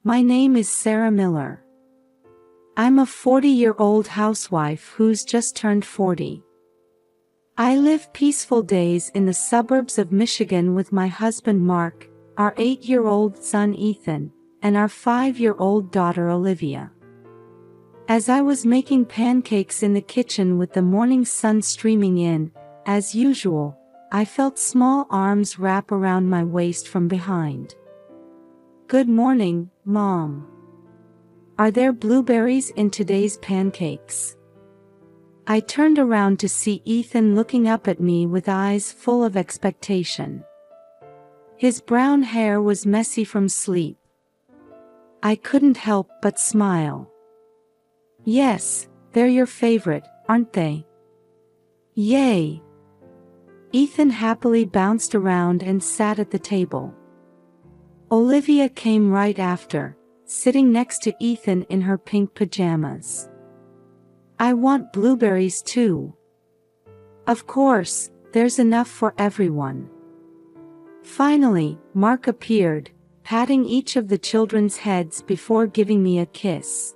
My name is Sarah Miller. I'm a 40-year-old housewife who's just turned 40. I live peaceful days in the suburbs of Michigan with my husband Mark, our 8-year-old son Ethan, and our 5-year-old daughter Olivia. As I was making pancakes in the kitchen with the morning sun streaming in, as usual, I felt small arms wrap around my waist from behind. "Good morning, Mom. Are there blueberries in today's pancakes?" I turned around to see Ethan looking up at me with eyes full of expectation. His brown hair was messy from sleep. I couldn't help but smile. "Yes, they're your favorite, aren't they?" "Yay!" Ethan happily bounced around and sat at the table. Olivia came right after, sitting next to Ethan in her pink pajamas. "I want blueberries too." "Of course, there's enough for everyone." Finally, Mark appeared, patting each of the children's heads before giving me a kiss.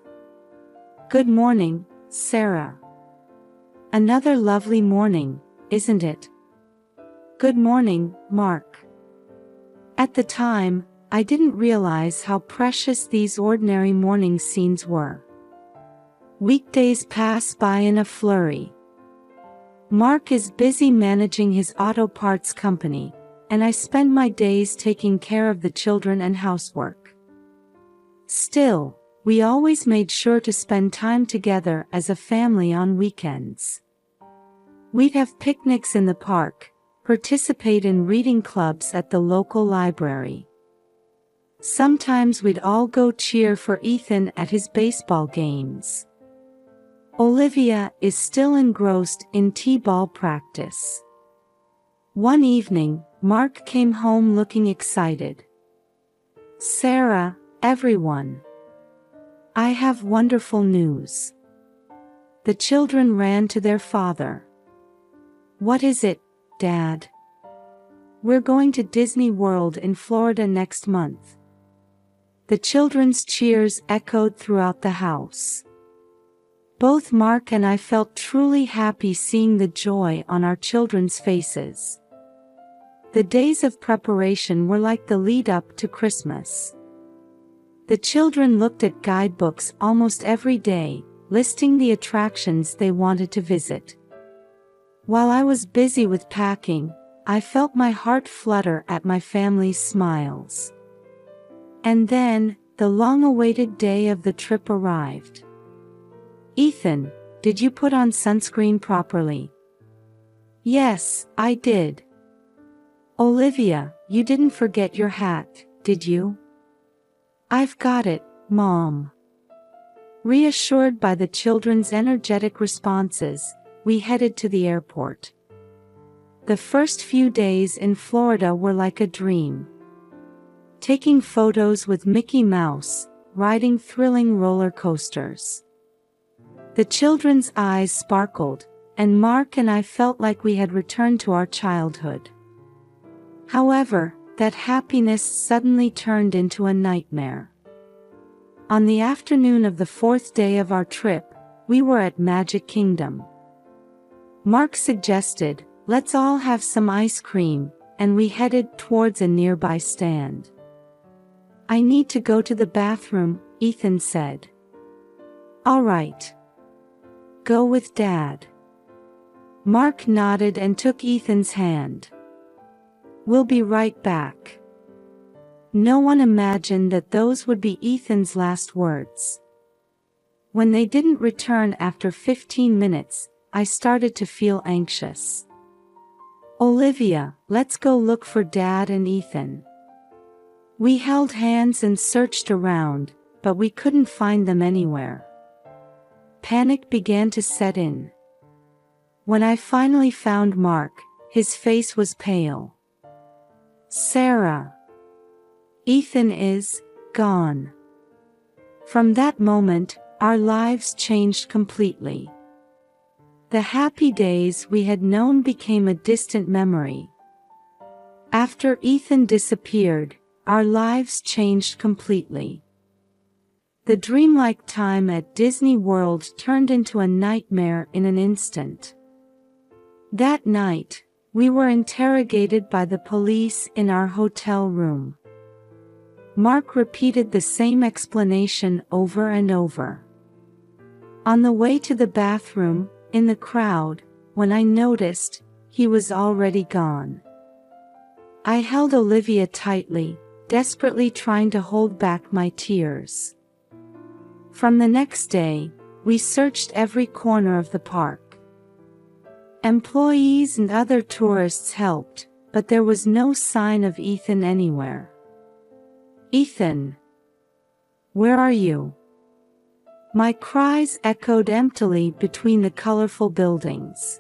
"Good morning, Sarah. Another lovely morning, isn't it?" "Good morning, Mark." At the time, I didn't realize how precious these ordinary morning scenes were. Weekdays pass by in a flurry. Mark is busy managing his auto parts company, and I spend my days taking care of the children and housework. Still, we always made sure to spend time together as a family on weekends. We'd have picnics in the park, participate in reading clubs at the local library. Sometimes we'd all go cheer for Ethan at his baseball games. Olivia is still engrossed in t-ball practice. One evening, Mark came home looking excited. "Sarah, everyone. I have wonderful news." The children ran to their father. "What is it, Dad?" "We're going to Disney World in Florida next month." The children's cheers echoed throughout the house. Both Mark and I felt truly happy seeing the joy on our children's faces. The days of preparation were like the lead-up to Christmas. The children looked at guidebooks almost every day, listing the attractions they wanted to visit. While I was busy with packing, I felt my heart flutter at my family's smiles. And then, the long-awaited day of the trip arrived. "Ethan, did you put on sunscreen properly?" "Yes, I did." "Olivia, you didn't forget your hat, did you?" "I've got it, Mom." Reassured by the children's energetic responses, we headed to the airport. The first few days in Florida were like a dream. Taking photos with Mickey Mouse, riding thrilling roller coasters. The children's eyes sparkled, and Mark and I felt like we had returned to our childhood. However, that happiness suddenly turned into a nightmare. On the afternoon of the 4th day of our trip, we were at Magic Kingdom. Mark suggested, "Let's all have some ice cream," and we headed towards a nearby stand. "I need to go to the bathroom," Ethan said. "All right. Go with Dad." Mark nodded and took Ethan's hand. "We'll be right back." No one imagined that those would be Ethan's last words. When they didn't return after 15 minutes, I started to feel anxious. "Olivia, let's go look for Dad and Ethan." We held hands and searched around, but we couldn't find them anywhere. Panic began to set in. When I finally found Mark, his face was pale. "Sarah. Ethan is gone." From that moment, our lives changed completely. The happy days we had known became a distant memory. After Ethan disappeared, our lives changed completely. The dreamlike time at Disney World turned into a nightmare in an instant. That night, we were interrogated by the police in our hotel room. Mark repeated the same explanation over and over. On the way to the bathroom, in the crowd, when I noticed, he was already gone. I held Olivia tightly, desperately trying to hold back my tears. From the next day, we searched every corner of the park. Employees and other tourists helped, but there was no sign of Ethan anywhere. Ethan! Where are you? My cries echoed emptily between the colorful buildings.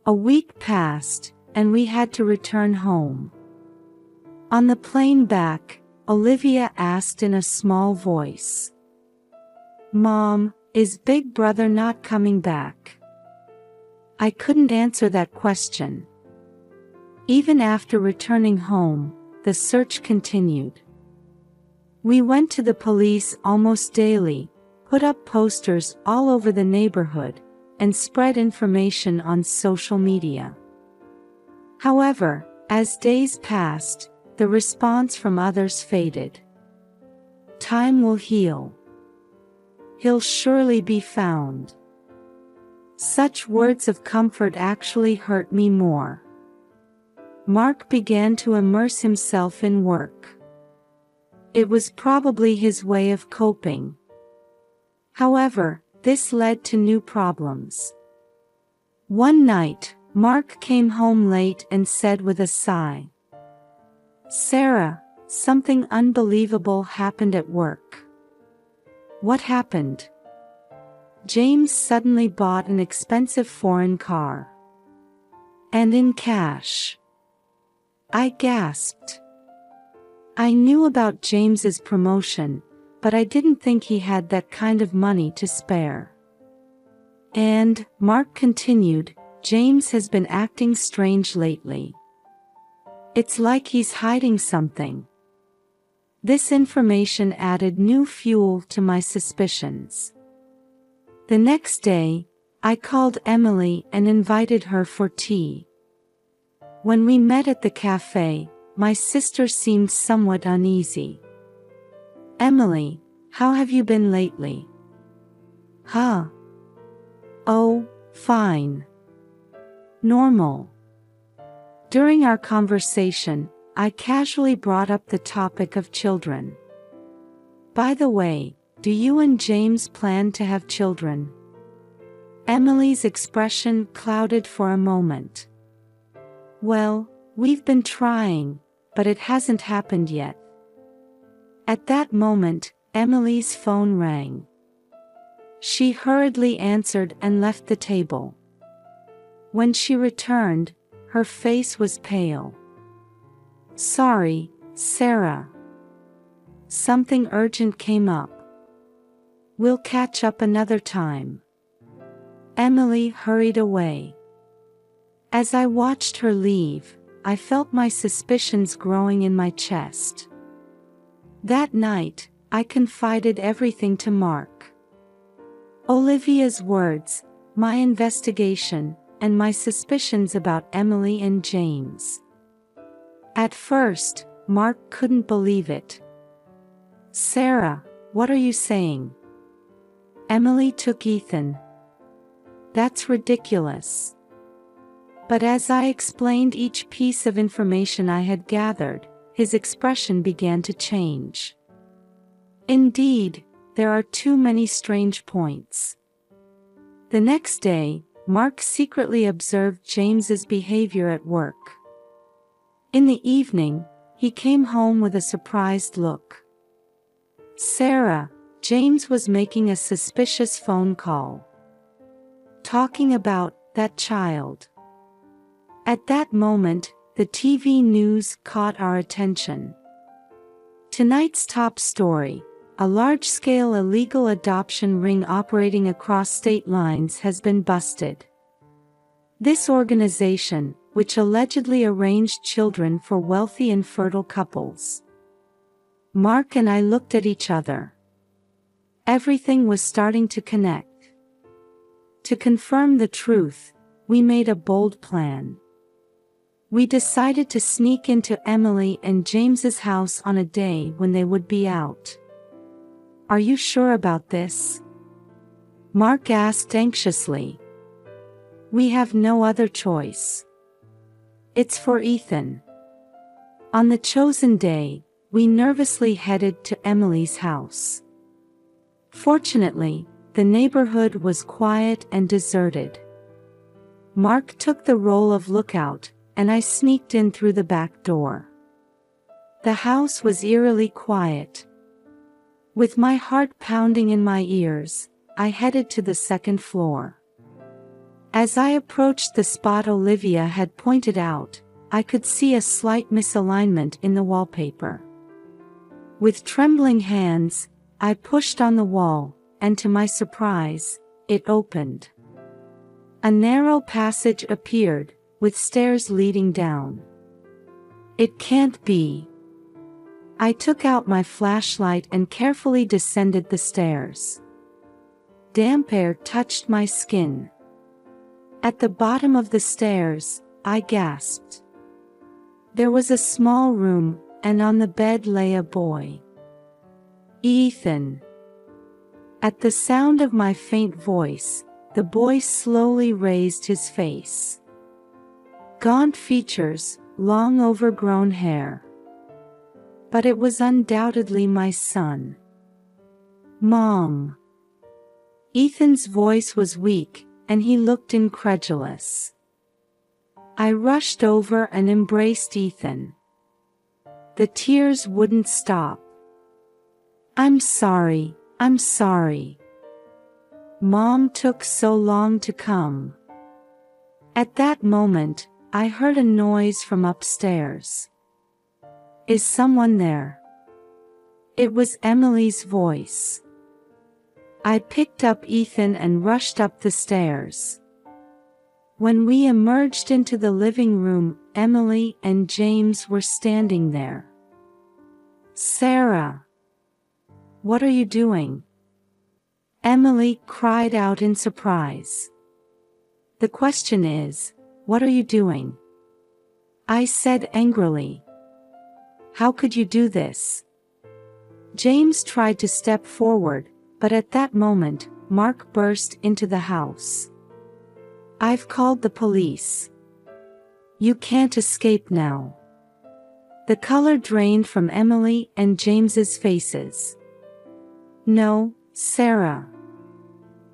A week passed, and we had to return home. On the plane back, Olivia asked in a small voice, "Mom, is Big Brother not coming back?" I couldn't answer that question. Even after returning home, the search continued. We went to the police almost daily, put up posters all over the neighborhood, and spread information on social media. However, as days passed, the response from others faded. Time will heal. He'll surely be found. Such words of comfort actually hurt me more. Mark began to immerse himself in work. It was probably his way of coping. However, this led to new problems. One night, Mark came home late and said with a sigh, "Sarah, something unbelievable happened at work." What happened? James suddenly bought an expensive foreign car. And in cash. I gasped. I knew about James's promotion, but I didn't think he had that kind of money to spare. And, Mark continued, James has been acting strange lately. It's like he's hiding something. This information added new fuel to my suspicions. The next day, I called Emily and invited her for tea. When we met at the cafe, my sister seemed somewhat uneasy. "Emily, how have you been lately?" "Huh? Oh, fine. Normal." During our conversation, I casually brought up the topic of children. "By the way, do you and James plan to have children?" Emily's expression clouded for a moment. "Well, we've been trying, but it hasn't happened yet." At that moment, Emily's phone rang. She hurriedly answered and left the table. When she returned, her face was pale. "Sorry, Sarah. Something urgent came up. We'll catch up another time." Emily hurried away. As I watched her leave, I felt my suspicions growing in my chest. That night, I confided everything to Mark. Olivia's words, my investigation, and my suspicions about Emily and James. At first, Mark couldn't believe it. "Sarah, what are you saying? Emily took Ethan. That's ridiculous." But as I explained each piece of information I had gathered, his expression began to change. Indeed, there are too many strange points. The next day, Mark secretly observed James's behavior at work. In the evening, he came home with a surprised look. "Sarah, James was making a suspicious phone call. Talking about that child." At that moment, the TV news caught our attention. Tonight's top story: a large-scale illegal adoption ring operating across state lines has been busted. This organization, which allegedly arranged children for wealthy and fertile couples. Mark and I looked at each other. Everything was starting to connect. To confirm the truth, we made a bold plan. We decided to sneak into Emily and James's house on a day when they would be out. "Are you sure about this?" Mark asked anxiously. "We have no other choice. It's for Ethan." On the chosen day, we nervously headed to Emily's house. Fortunately, the neighborhood was quiet and deserted. Mark took the role of lookout, and I sneaked in through the back door. The house was eerily quiet. With my heart pounding in my ears, I headed to the second floor. As I approached the spot Olivia had pointed out, I could see a slight misalignment in the wallpaper. With trembling hands, I pushed on the wall, and to my surprise, it opened. A narrow passage appeared, with stairs leading down. "It can't be." I took out my flashlight and carefully descended the stairs. Damp air touched my skin. At the bottom of the stairs, I gasped. There was a small room, and on the bed lay a boy. "Ethan." At the sound of my faint voice, the boy slowly raised his face. Gaunt features, long overgrown hair. But it was undoubtedly my son. "Mom." Ethan's voice was weak, and he looked incredulous. I rushed over and embraced Ethan. The tears wouldn't stop. I'm sorry. Mom took so long to come." At that moment, I heard a noise from upstairs. "Is someone there?" It was Emily's voice. I picked up Ethan and rushed up the stairs. When we emerged into the living room, Emily and James were standing there. "Sarah, what are you doing?" Emily cried out in surprise. "The question is, what are you doing?" I said angrily. "How could you do this?" James tried to step forward, but at that moment, Mark burst into the house. "I've called the police. You can't escape now." The color drained from Emily and James's faces. "No, Sarah.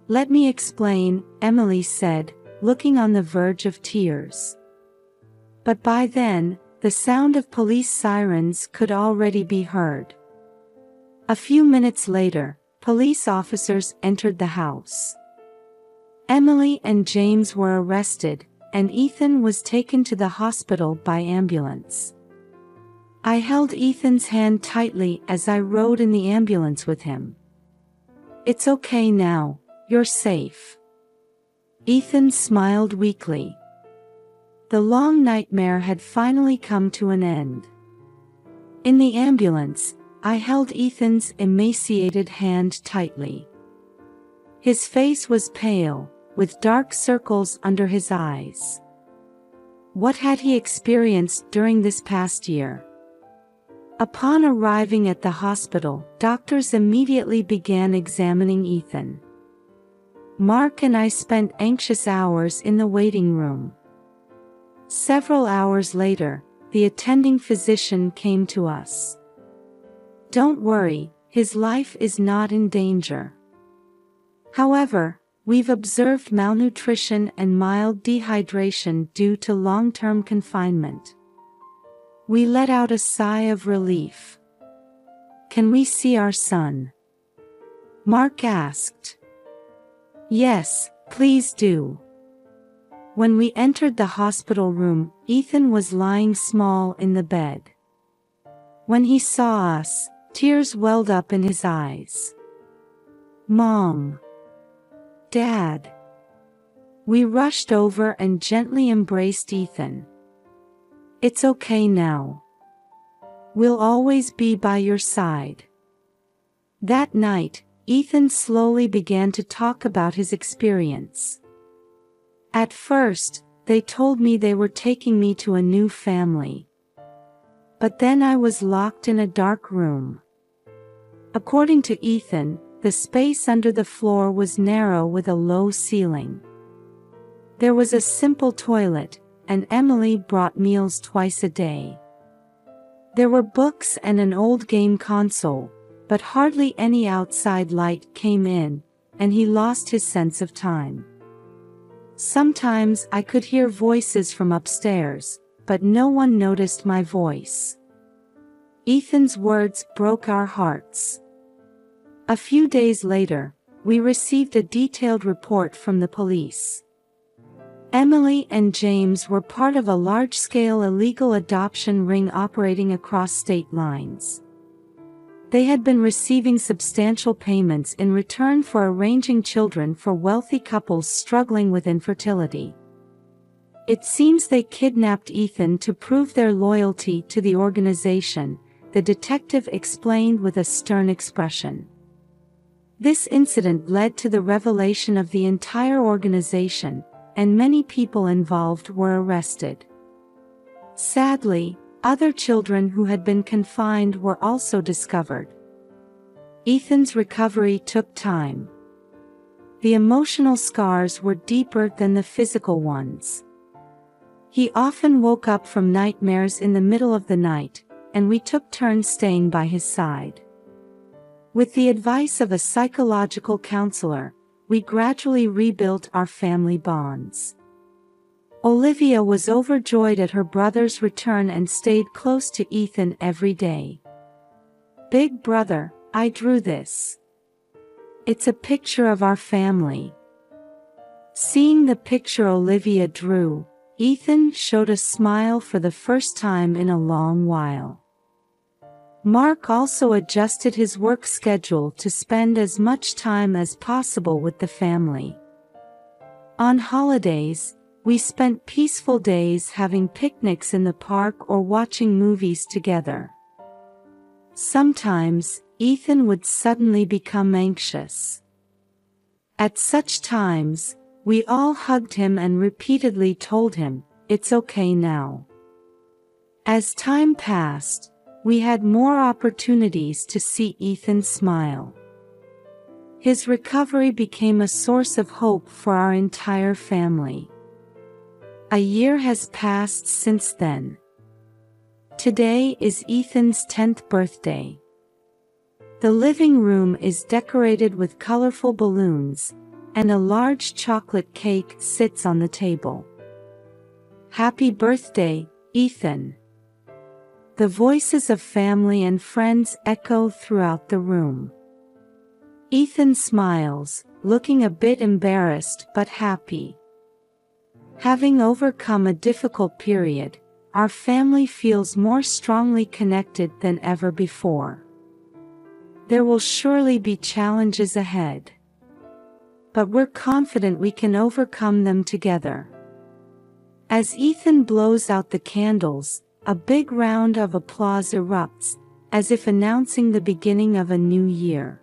Let me explain," Emily said, looking on the verge of tears. But by then, the sound of police sirens could already be heard. A few minutes later, police officers entered the house. Emily and James were arrested, and Ethan was taken to the hospital by ambulance. I held Ethan's hand tightly as I rode in the ambulance with him. "It's okay now, you're safe." Ethan smiled weakly. The long nightmare had finally come to an end. In the ambulance, I held Ethan's emaciated hand tightly. His face was pale, with dark circles under his eyes. What had he experienced during this past year? Upon arriving at the hospital, doctors immediately began examining Ethan. Mark and I spent anxious hours in the waiting room. Several hours later, the attending physician came to us. "Don't worry, his life is not in danger. However, we've observed malnutrition and mild dehydration due to long-term confinement." We let out a sigh of relief. "Can we see our son?" Mark asked. "Yes, please do." When we entered the hospital room, Ethan was lying small in the bed. When he saw us, tears welled up in his eyes. "Mom! Dad!" We rushed over and gently embraced Ethan. "It's okay now. We'll always be by your side." That night, Ethan slowly began to talk about his experience. At first, they told me they were taking me to a new family. But then I was locked in a dark room. According to Ethan, the space under the floor was narrow with a low ceiling. There was a simple toilet, and Emily brought meals twice a day. There were books and an old game console, but hardly any outside light came in, and he lost his sense of time. Sometimes I could hear voices from upstairs, but no one noticed my voice. Ethan's words broke our hearts. A few days later, we received a detailed report from the police. Emily and James were part of a large-scale illegal adoption ring operating across state lines. They had been receiving substantial payments in return for arranging children for wealthy couples struggling with infertility. It seems they kidnapped Ethan to prove their loyalty to the organization, the detective explained with a stern expression. This incident led to the revelation of the entire organization, and many people involved were arrested. Sadly, other children who had been confined were also discovered. Ethan's recovery took time. The emotional scars were deeper than the physical ones. He often woke up from nightmares in the middle of the night, and we took turns staying by his side. With the advice of a psychological counselor, we gradually rebuilt our family bonds. Olivia was overjoyed at her brother's return and stayed close to Ethan every day. "Big brother, I drew this. It's a picture of our family." Seeing the picture Olivia drew, Ethan showed a smile for the first time in a long while. Mark also adjusted his work schedule to spend as much time as possible with the family. On holidays, we spent peaceful days having picnics in the park or watching movies together. Sometimes, Ethan would suddenly become anxious. At such times, we all hugged him and repeatedly told him, "It's okay now." As time passed, we had more opportunities to see Ethan smile. His recovery became a source of hope for our entire family. A year has passed since then. Today is Ethan's 10th birthday. The living room is decorated with colorful balloons, and a large chocolate cake sits on the table. "Happy birthday, Ethan." The voices of family and friends echo throughout the room. Ethan smiles, looking a bit embarrassed but happy. Having overcome a difficult period, our family feels more strongly connected than ever before. There will surely be challenges ahead. But we're confident we can overcome them together. As Ethan blows out the candles, a big round of applause erupts, as if announcing the beginning of a new year.